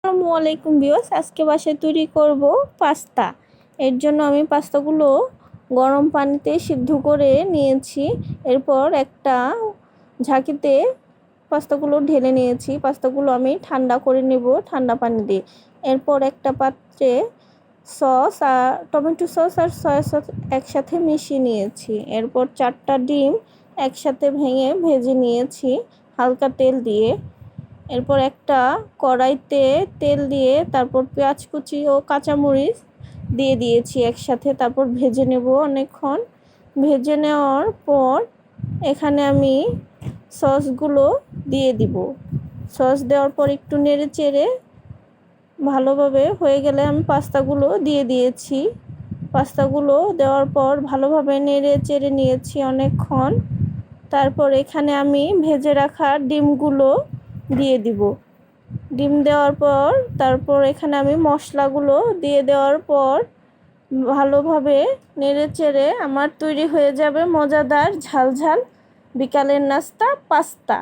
আসসালামু আলাইকুম ভিউয়ার্স, আজকে বাসায় তৈরি করব পাস্তা। এর জন্য আমি পাস্তাগুলো গরম পানিতে সিদ্ধ করে নিয়েছি। এরপর একটা ঝাঁকিতে পাস্তাগুলো ঢেলে নিয়েছি। পাস্তাগুলো আমি ঠান্ডা করে নেব ঠান্ডা পানি দিয়ে। এরপর একটা পাত্রে সস আর টমেটো সস আর সয়া সস একসাথে মিশিয়ে নিয়েছি। এরপর 4টা ডিম একসাথে ভেঙে ভেজে নিয়েছি হালকা তেল দিয়ে। এরপর একটা কড়াইতে তেল দিয়ে তারপর পেঁয়াজ কুচি ও কাঁচামরিচ দিয়ে দিয়েছি একসাথে। তারপর ভেজে নেব অনেকক্ষণ। ভেজে নেওয়ার পর এখানে আমি সসগুলো দিয়ে দিব। সস দেওয়ার পর একটু নেড়ে চেড়ে ভালোভাবে হয়ে গেলে আমি পাস্তাগুলো দিয়ে দিয়েছি। পাস্তাগুলো দেওয়ার পর ভালোভাবে নেড়ে চেড়ে নিয়েছি অনেকক্ষণ। তারপর এখানে আমি ভেজে রাখা ডিমগুলো দিয়ে দিব। ডিম দেওয়ার পর তারপর এখানে আমি মশলাগুলো দিয়ে দেওয়ার পর ভালোভাবে নেড়ে চেড়ে আমার তৈরি হয়ে যাবে মজাদার ঝালঝাল বিকালের নাস্তা পাস্তা।